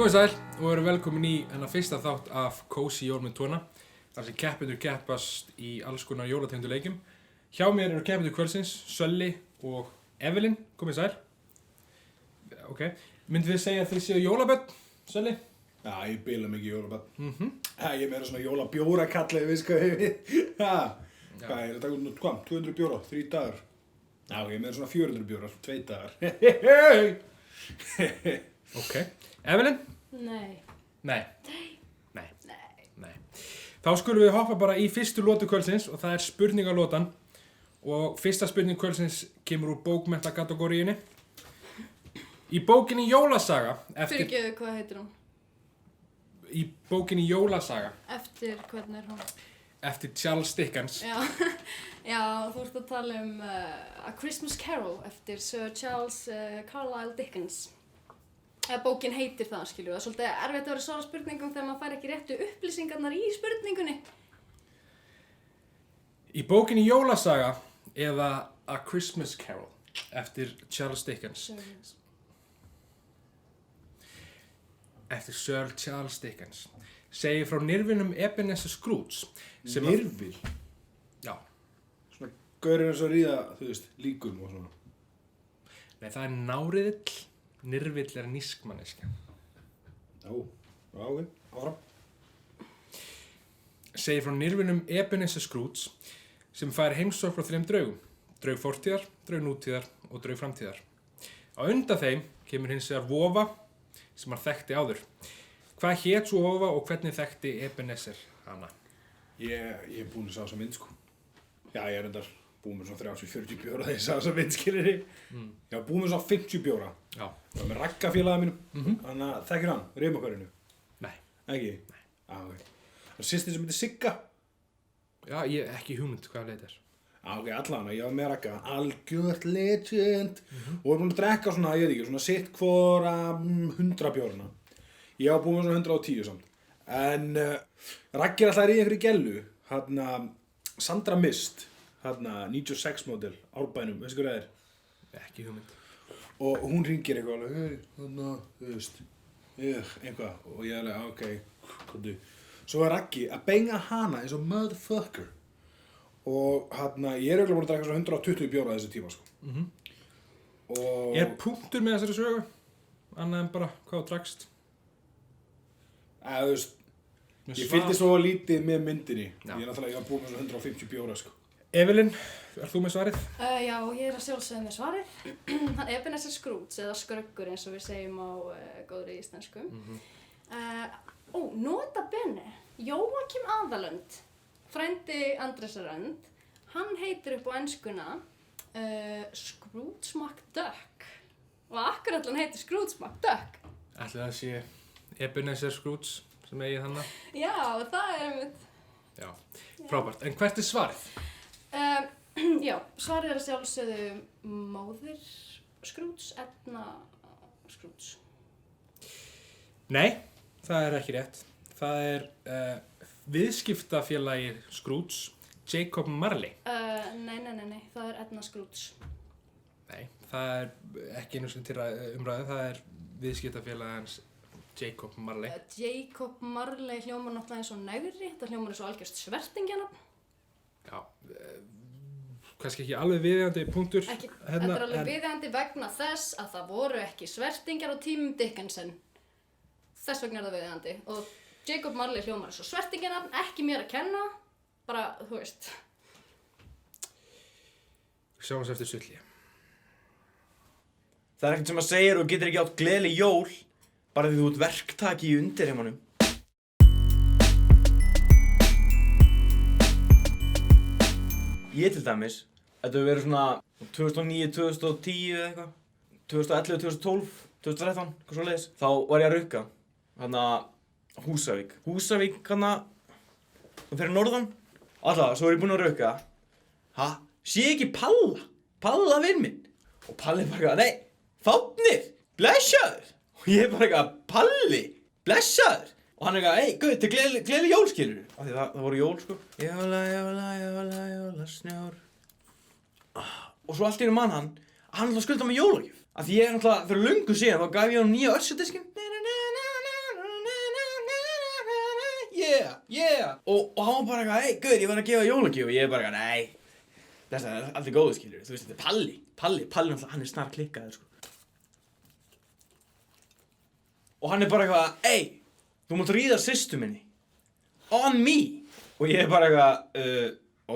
Komið sæl og eru velkomin í hennar fyrsta þátt af Cozy Jól með Tóna þar sem keppendur keppast í alls konar jólatengdu leikjum. Hjá mér eru keppendur kvöldsins, Sölli og Evelyn. Komið sæl. Ok, myndið þið segja að þið séu jólabörn, Sölli? Já, ég bila mikið jólabörn. Ég er meira svona jólabjóra kallið, við sko hefði. Hvað er þetta út nú, 200 bjóra, 3 dagar. Já, ég er meira svona 400 bjóra, 2 dagar. Ok, Evelyn? Nei. Nei. Þá skulum við hoppa bara í fyrstu lotu kvöldsins og það er spurningalótan. Og fyrsta spurning kvöldsins kemur úr bókmenntakategóriunni. Í bókinni Jólasaga Fyrirgeðu, hvað heitir hún? Í bókinni Jólasaga Eftir, hvernig er hún? eftir Charles Dickens. Já, þú ert að tala um A Christmas Carol eftir Sir Charles Carlyle Dickens. Bókin heitir það, skilju. Það er svolítið erfitt að vera svara spurningum þegar maður fær ekki réttu upplýsingarnar í spurningunni. Í bókinni Jólasaga eða A Christmas Carol eftir Charles Dickens. Eftir Sir Charles Dickens segir frá nirfinum Ebenezer Scrooge sem Nirfil? Já. Svona gaurinn eins og ríða, þú veist, líkum og svona. Nei, það er náriðill, nirvill er nískmanneskja. Ok, áfram. Segir frá nirfinum Ebenezer Scrooge sem fær heimsókn frá 3 draugum. Draug fortíðar, draug nútíðar og draug framtíðar. Á undan þeim kemur hins vegar vofa sem hann þekkti áður. Hvað hét svo vofa og hvernig þekkti Ebenezer hana? Ég er búinn að sá þessa mynd, sko. Já, ég er endar búinn með svona 30-40 bjóra þegar ég sá þessa mynd, skilurðu. Ég var búinn með svona 50 bjóra. Já. Það var með raggafélaga mínum. Þannig að þekkir hann, Rimakverinu? Nei. Ekki? Nei. Ok. Það er systir sem heitir Sigga. Já, ég ekki hugmynd hvað leit er. Ok, allan, ég var með ragga. Algjört legend. Og var búinn að drekka svona, ég veit ekki, svona sitt hvora 100 bjórana. Ég var búinn með svona 110 samt. En Raggi er alltaf í einhverju gellu, Sandra Mist, 96 model, Árbænum, veistu hvað það er? Ekki hugmynd. Og hún hringir eitthvað alveg, þú veist, eitthvað, og ég alveg, ok, komdu. Svo var Raggi að benga hana eins og motherfucker. Og ég er eiginlega búinn að drekka svona 120 bjóra þessu tíma, sko. Og Er punktur með þessari sögu? Annað en bara hvað þú drakst? þú veist, ég fylgdi svo lítið með myndinni. Ég var búinn með svona 150 bjóra, sko. Evelyn, er þú með svarið? Já, ég er að sjálfsögðu með svarið. Hann Ebenezer Scrooge, eða skröggur eins og við segjum á góðri íslensku. Nota bene, Jóakim Aðalönd, frændi Andrésar Önd, hann heitir upp á enskuna Scrooge McDuck. Og akkurat hann heitir Scrooge McDuck. Ætli það sé Ebenezer Scrooge sem eigi þannig? Já, það er einmitt. Já, frábært. En hvert er svarið? Já, svarið er að sjálfsögðu móðir Scrooge, Edna Scrooge. Nei, það er ekki rétt. Það er viðskiptafélagi Scrooge, Jacob Marley. Nei, það er Edna Scrooge. Nei, það er ekki einu sinni til umræðu, það er viðskiptafélagi hans Jacob Marley. Jacob Marley hljómar náttúrulega eins og negri, þetta hljómar eins og algjörst svertingjanafn. Já, kannski ekki alveg viðeigandi punktur. Þetta er alveg viðeigandi vegna þess að það voru ekki svertingjar á tímum Dickensen. Þess vegna er það viðeigandi. Og Jacob Marley hljómar eins og svertingjanafn, ekki mér að kenna, bara, þú veist. Sjáum við eftir sulli. Það er ekkert sem að segja og getur ekki átt gleðileg jól bara því þú ert verktaki í undirheimunum. Ég til dæmis, þetta hefur verið svona 2009, 2010 eða eitthvað, 2011, 2012, 2013, eitthvað svoleiðis. Þá var ég að rukka, Húsavík. Húsavík, fyrir norðan. Alltaf, svo er ég búinn að rukka. Sé ekki Palla vinn minn. Og Palli bara, nei, Fáfnir, blessaður. Og ég bara Palli, blessaður. Og hann hey, guð, þetta er gleðileg jól, skilurðu. Af því það voru jól, sko. Jóla, snjór. Og svo allt í einu mann hann ætlaði að skulda mig jólagjöf. Af því ég náttúrulega fyrir löngu síðan þá gaf ég honum nýja Örsudiskin. yeah. Og hann var bara eitthvað, hey, guður, ég var að gefa jólagjöf. Og ég bara eitthvað, nei, þetta er aldrei góðu, skilur. Þú veist, þetta er Palli, hann er snar klikkaður, sko. Og hann er bara eitthvað, hey, þú mátt ríða systur minni. On me. Og ég er bara eitthvað,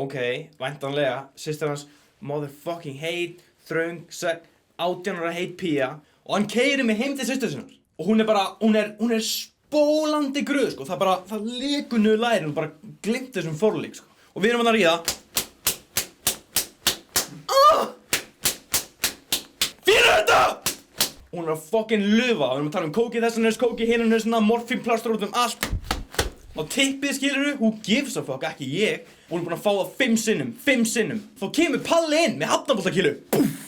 ok, væntanlega, systur hans, motherfucking heit, þröng, 18 ára heit pía. Og hann keyrir mig heim til systur sinnar. Og hún er bara, hún er spólandi gruð, sko. Það lekur niður lærin og bara glimt þessum forleik, sko. Og við erum að ríða. Fyrir þetta! Hún er að fucking lufa. Við erum að tala kóki þessan haus, kóki hinnan hausna, morfínplastur út allt. Og tippið, skilurðu, who gives a fuck, ekki ég. Og hún er búin að fá það 5 sinnum. Þá kemur Palli inn með hafnaboltakílu. Púff!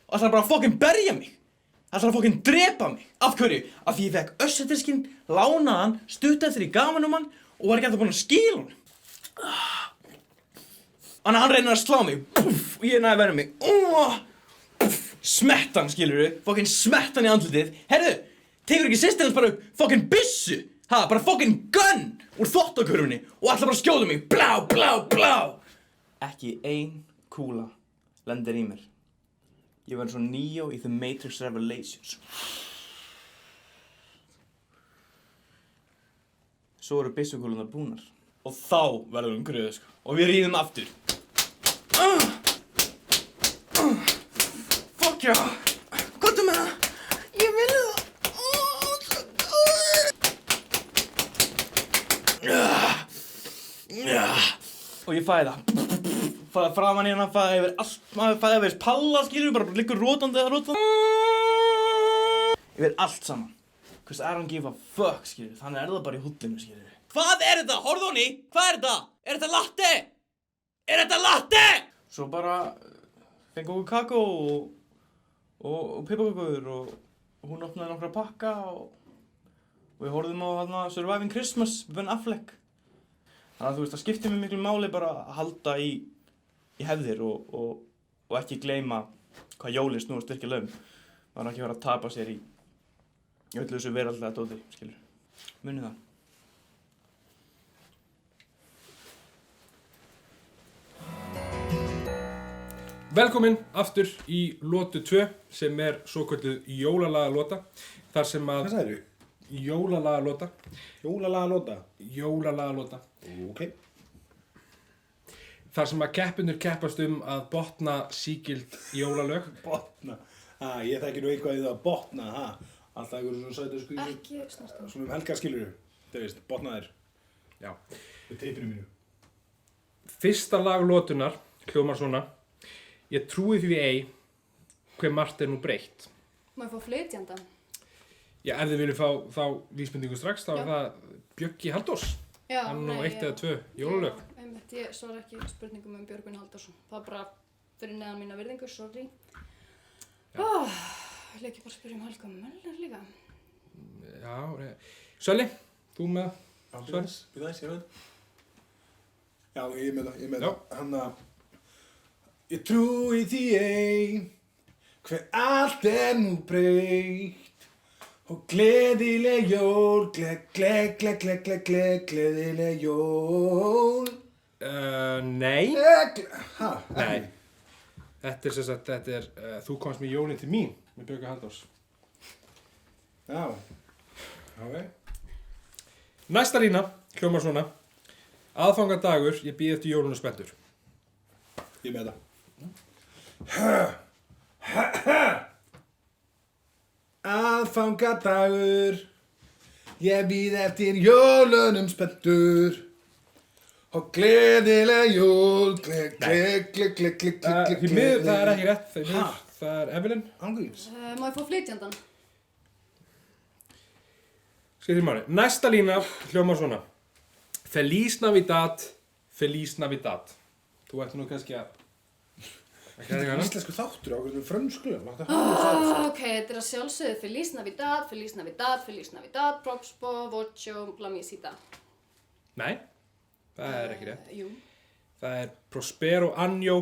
Og það er bara að fucking berja mig. Það er að fucking drepa mig. Af hverju? Af því ég fekk össudiskinn, lánaðan, stutt eftir í gaman hann og var ekki eftir búin að skila hann. Þannig að hann reynir að slá mig. Púff! Og ég næði verið mig. Púff! Smett hann, skilurðu. Fucking smett hann í andlitið. Herðu, tekur ekki systir hans bara upp fucking byssu. Bara fucking gun úr þvottakurfunni og ætla bara að skjóta mig. Blá, blá, blá. Ekki ein kúla lendir í mér. Ég var eins og Neo í The Matrix Revelations. Svo eru byssukúlunar búnar. Og þá verður hún gröðu, sko. Og við ríðum aftur. Fuck já. Komdu með það. Ég vil það. Og ég fæði það. Fæði framan í hana, fæði yfir allt, fæði yfir Palla, skilur, bara liggur rótandi eða rótandi. Yfir allt saman. Cause I don't give a fuck, skilur, þannig er það bara í húllinu, skilur. Hvað er þetta? Horfðu hún í? Hvað er þetta? Er þetta latte? Er þetta latte? Svo bara fengum við kakó og piparkökur og hún opnaði nokkra pakka og við horfðum á hana Surviving Christmas, Ben Affleck. Þannig að þú veist, það skiptir mig miklu máli bara að halda í hefðir og ekki gleyma hvað jólin snúast virkilega um. Það er ekki verið að tapa sér í öllu þessu veraldlega dóti, skilur. Munið það. Velkomin aftur í lotu 2 sem er svokölluð jólalaga lota. Þar sem að... Hvað sagðirðu? Jólalaga lota. Jólalaga lota? Jólalaga lota. Ok. Þar sem að keppinur keppast að botna sígild jólalög. Botna. Ég þekki nú eitthvað í það að botna, Alltaf einhverjum svona sætu skrýður. Ekki snerta. Svona helgar skilurðu. Það veist, botna þér. Já. Við teipinu mínu. Fyrsta lag lotunar hljómar svona. Ég trúi því ei hve margt er nú breytt. Má ég fá flytjanda? Já, ef þið viljum fá þá vísbendingu strax, þá er það Bjöggi Halldórs. Já, hann á 1 eða 2 jólalög. Já, einmitt, ég svara ekki spurningum Björgvin Halldórsson. Það bara fyrir neðan mína virðingu, sorry. Vil ekki bara spyrja Helga Möller líka? Já, Sölli, þú með Svars? Við það, ég veit. Já, ég er með það. Ég trúi því ei hver allt er nú breytt og gleðileg jól, gleðileg jól. Nei. Nei. Þetta er sem sagt, þú komst með jólin til mín með Bjöggi Halldórs. Já. Ok. Næsta lína hljómar svona. Aðfangadagur, ég bíð eftir jólunum spenntur. Ég með það. Aðfangadagur, ég bíð eftir jólunum spenntur og gleðileg jól, Því miður, það er ekki rétt. Það er Evelyn. Ángríms. Má ég fá flytjandan? Skiptir máli. Næsta lína hljómar svona. Feliz Navidad, Feliz Navidad. Þú ætti nú kannski að... Þetta er íslensku þáttur á hvernig frönsku. Ok, þetta er að sjálfsögðu Feliz Navidad, Feliz Navidad, Feliz Navidad, Proxpo, Vocho, La Misita. Nei, það er ekki rétt. Jú. Það er Prospero Año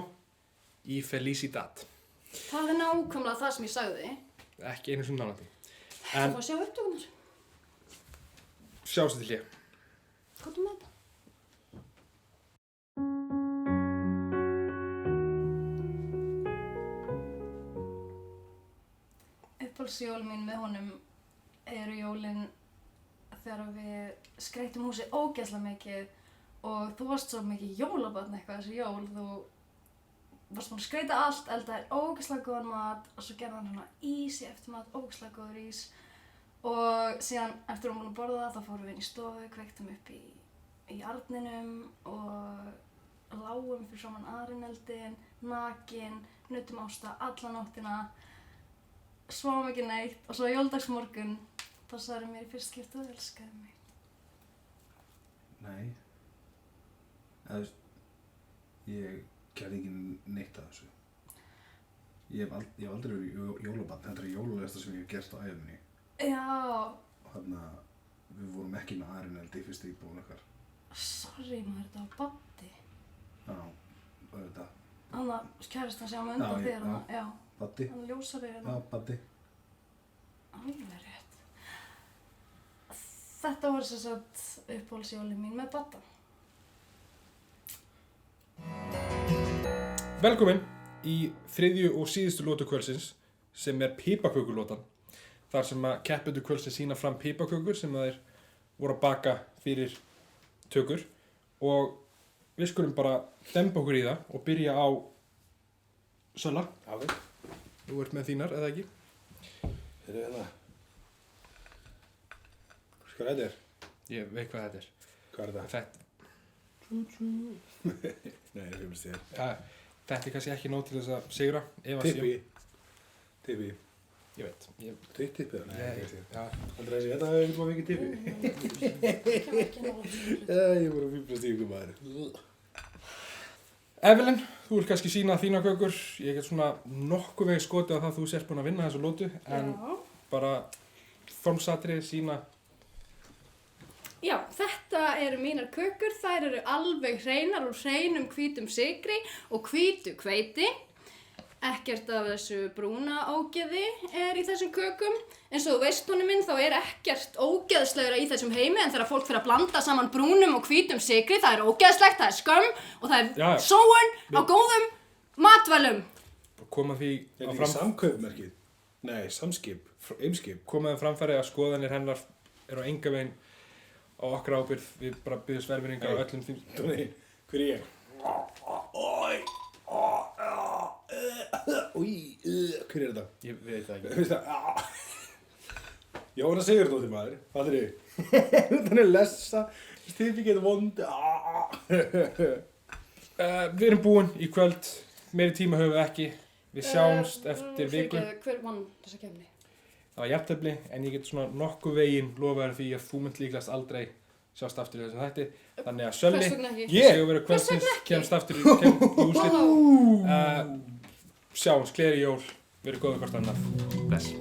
y Felicidad. Það er nákvæmlega það sem ég sagði. Ekki einu sem nálætti. Það fá að sjá upptökunar. Sjáumst til hér. Hvað með þetta? Uppáhaldsjól mín með honum eru jólin þegar við skreyttum húsið ógeðslega mikið og þú varst svo mikið jólabarn eitthvað þessi jól. Þú varst búin að skreyta allt, eldaðir ógeðslega góðan mat og svo gerði hann svona ís í eftirmat, ógeðslega góður ís. Og síðan eftir að hún búin að borða það þá fórum við inn í stofu, kveiktum upp í arninum og lágum fyrir saman arineldin, nakin, nutum ásta alla nóttina. Sváum ekki neitt og svo jóladagsmorgun þá sagði mér í fyrst skipti að þú elskaði mig. Nei. Ég gerði ekki neitt af þessu. Ég hef aldrei verið jólabarn. Þetta er jólalegasta sem ég hef gert á ævinni. Já. Þannig að við vorum ekki með arineldi í fyrstu íbúðun okkar. Sorry maður, þetta var Baddi. Já, auðvitað. Hann að kærastan sem var undan þér hann. Já. Baddi. Hann ljósari Já, Baddi. Alveg rétt. Þetta voru sem sagt uppáhaldsjólin mín með Badda. Velkomin í þriðju og síðustu lótu kvöldsins sem er pipakökulótan. Þar sem að keppendur kvöldsins sýna fram pipakökur sem þeir voru að baka fyrir tökur og við skulum bara demba okkur í það og byrja á Sölla. Já, við. Þú ert með þínar, eða ekki? Þetta er hérna. Hvað þetta er? Ég veit hvað þetta er. Hvað er þetta? Þetta, Nei, það finnst þér. ja, þetta er kannski ekki nóg til þess að sigra. Tippi. Tippi. Ég veit. Tvitt tippið? Nei, Ég- ekki þér. Já, Aldrei að segja, þetta hefur ekki mikið tippi. Ég voru að fýblast í ykkur maður. Evelyn, þú ert kannski sína þína kökur. Ég get svona nokkuð veginn skotið á það að þú sért búin að vinna þessu lótu. En bara formsatrið sína. Já, þetta eru mínar kökur. Þær eru alveg hreinar úr hreinum hvítum sykri og hvítu hveiti. Ekkert af þessu brúna ógeði er í þessum kökum. Eins og þú veist honum minn, þá er ekkert ógeðslegra í þessum heimi en þegar fólk fyrir að blanda saman brúnum og hvítum sykri, það er ógeðslegt, það er skömm og það Já. er sóun á góðum matvælum. Koma því Er á þetta ekki samkaupmerkið? Nei, samskip. Eimskip. koma þeim framfæri að skoðanir hennar eru á enga veginn á okkar ábyrgð. Við bara byggjum sverfinningar á öllum því. Tóni, hver er ég? Új, hver er þetta? Ég veit það ekki. Þú veist það? Jóhanna Sigurdóttir maður, hvað er þið? Þannig að lesa, stifi getur vond. Við erum búin í kvöld. Meiri tíma höfum við ekki. Við sjáumst eftir viku. Hver vann þessa kemni? Það var jafntefli, en ég get svona nokkuð veginn lofaður því að þú munt líklegast aldrei sjást aftur í þessum þætti. Þannig að Sölvi, Hvers vegna ekki? sigurvegari kvöldsins, kemst aftur í úrslit. Sjáumst, gleðileg jól, verið góður hvort annað. Bless.